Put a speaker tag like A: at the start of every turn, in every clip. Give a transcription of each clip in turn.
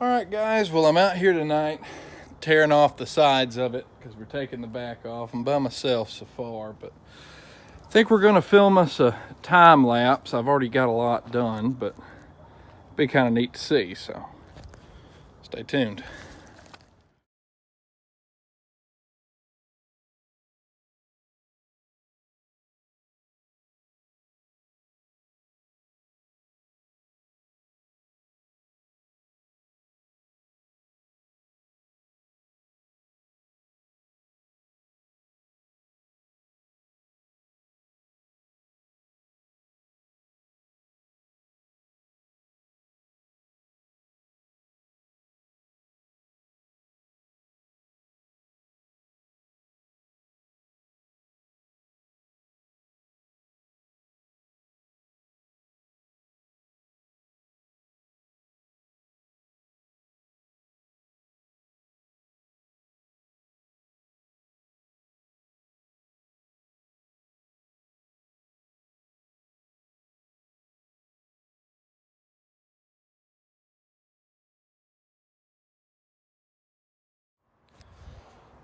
A: All right, guys. Well, I'm out here tonight tearing off the sides of it because we're taking the back off. I'm by myself so far, but I think we're going to film us a time lapse. I've already got a lot done, but it'd be kind of neat to see, so stay tuned.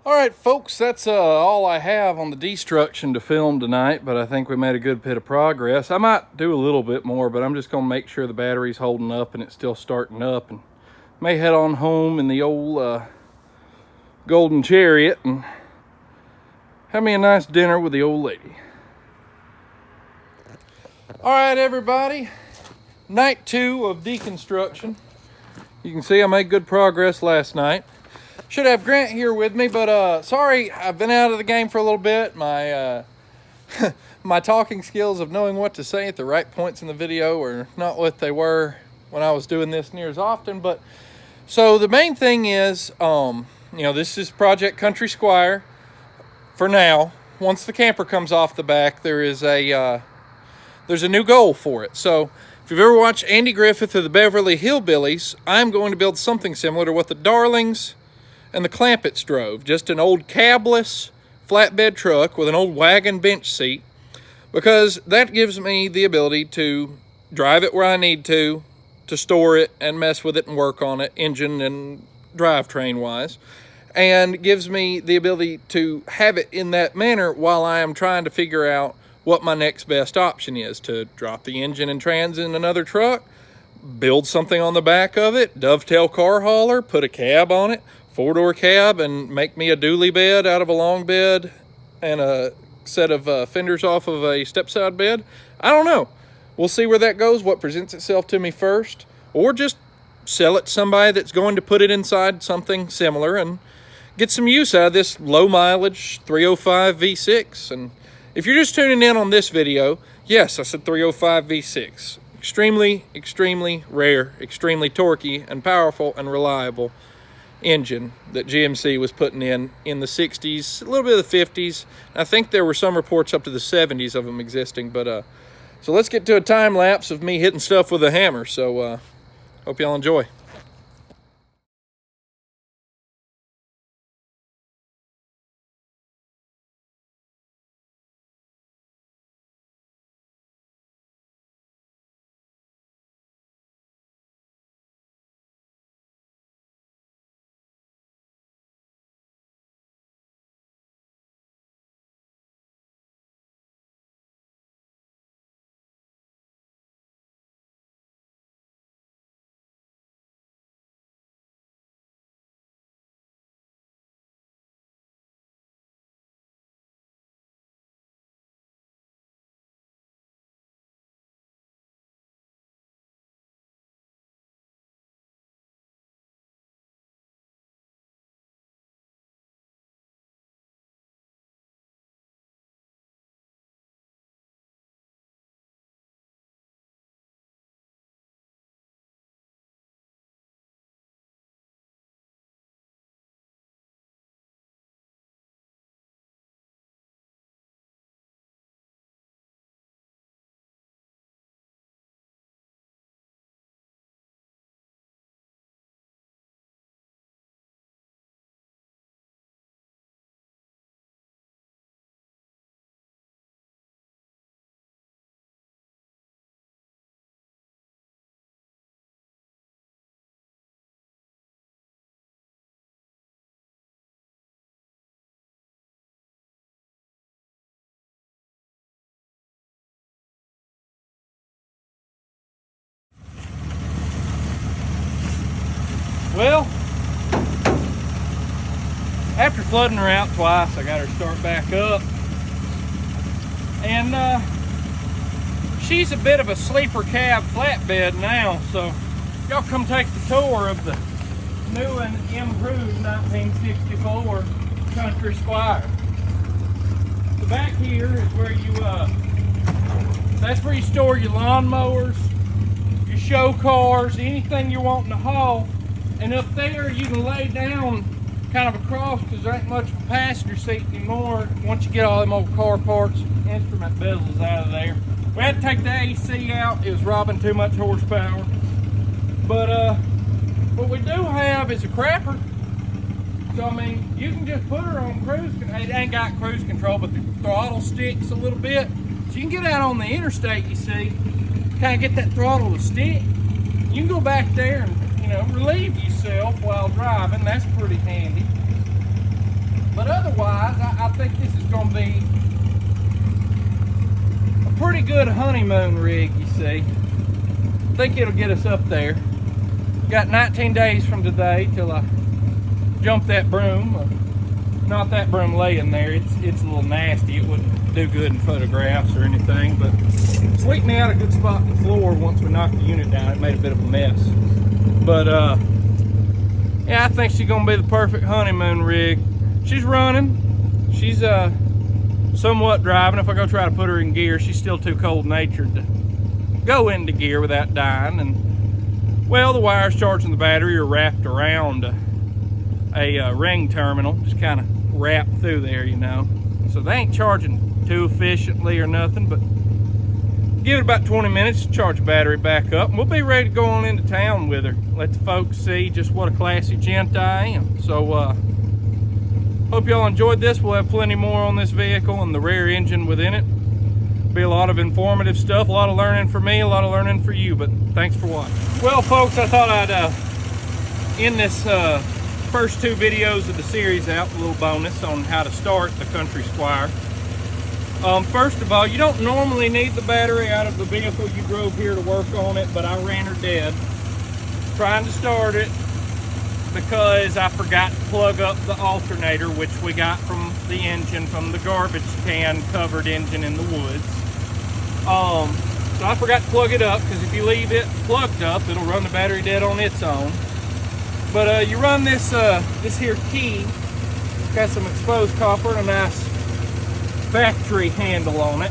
A: All right, folks, that's all I have on the destruction to film tonight, but I think we made a good bit of progress. I might do a little bit more, but I'm just going to make sure the battery's holding up and it's still starting up, and may head on home in the old golden chariot and have me a nice dinner with the old lady. All right, everybody, night 2 of deconstruction. You can see I made good progress last night. Should have Grant here with me, but sorry, I've been out of the game for a little bit. My my talking skills of knowing what to say at the right points in the video are not what they were when I was doing this near as often. But so the main thing is, this is Project Country Squire for now. Once the camper comes off the back, there's a new goal for it. So if you've ever watched Andy Griffith of the Beverly Hillbillies, I'm going to build something similar to what the Darlings and the Clampetts drove. Just an old cabless flatbed truck with an old wagon bench seat, because that gives me the ability to drive it where I need to store it and mess with it and work on it, engine and drivetrain wise, and gives me the ability to have it in that manner while I am trying to figure out what my next best option is: to drop the engine and trans in another truck, build something on the back of it, dovetail car hauler, put a cab on it, 4-door cab, and make me a dually bed out of a long bed and a set of fenders off of a step-side bed. I don't know. We'll see where that goes, what presents itself to me first, or just sell it to somebody that's going to put it inside something similar and get some use out of this low mileage 305 V6. And if you're just tuning in on this video, yes, I said 305 V6. Extremely rare, extremely torquey and powerful and reliable engine that GMC was putting in the 60s, a little bit of the 50s. I think there were some reports up to the 70s of them existing. But so let's get to a time lapse of me hitting stuff with a hammer. So hope y'all enjoy. Well, after flooding her out twice, I got her to start back up. And she's a bit of a sleeper cab flatbed now, so y'all come take the tour of the new and improved 1964 Country Squire. The back here is where you, that's where you store your lawnmowers, your show cars, anything you're wanting to haul. And up there you can lay down kind of across because there ain't much of a passenger seat anymore once you get all them old car parts, instrument bezels out of there. We had to take the AC out. It was robbing too much horsepower. But what we do have is a crapper. So I mean, you can just put her on cruise control. It ain't got cruise control, but the throttle sticks a little bit. So you can get out on the interstate, you see, kind of get that throttle to stick. You can go back there and, you know, relieve yourself while driving. That's pretty handy. But otherwise, I think this is going to be a pretty good honeymoon rig, you see. I think it'll get us up there. Got 19 days from today till I jump that broom. Not that broom laying there. It's a little nasty. It wouldn't do good in photographs or anything, but sweetened out a good spot in the floor once we knocked the unit down. It made a bit of a mess. But yeah, I think she's gonna be the perfect honeymoon rig. She's running. She's somewhat driving. If I go try to put her in gear, she's still too cold-natured to go into gear without dying. And well, the wires charging the battery are wrapped around a ring terminal, just kind of wrapped through there, you know. So they ain't charging too efficiently or nothing, but give it about 20 minutes to charge the battery back up, and we'll be ready to go on into town with her. Let the folks see just what a classy gent I am. So hope y'all enjoyed this. We'll have plenty more on this vehicle and the rear engine within it. Be a lot of informative stuff, a lot of learning for me, a lot of learning for you, but thanks for watching. Well folks, I thought I'd end this first two videos of the series out with a little bonus on how to start the Country Squire. First of all, you don't normally need the battery out of the vehicle you drove here to work on it, but I ran her dead trying to start it because I forgot to plug up the alternator, which we got from the engine from the garbage can covered engine in the woods. So I forgot to plug it up because if you leave it plugged up, it'll run the battery dead on its own. But you run this this here key, got some exposed copper and a nice factory handle on it.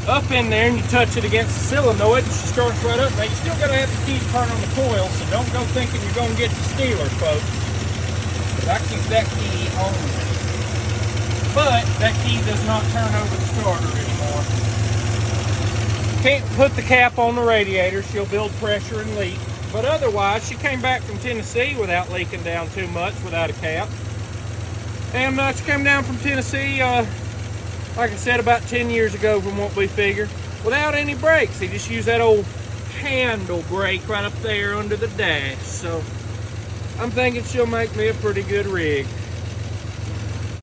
A: Up in there and you touch it against the solenoid and she starts right up. Now you still gotta have the key turn on the coil, so don't go thinking you're gonna get the Steelers, folks. But I keep that key on. But that key does not turn over the starter anymore. Can't put the cap on the radiator, she'll build pressure and leak. But otherwise, she came back from Tennessee without leaking down too much, without a cap. And she came down from Tennessee, like I said, about 10 years ago from what we figure, without any brakes. They just use that old handle brake right up there under the dash. So I'm thinking she'll make me a pretty good rig.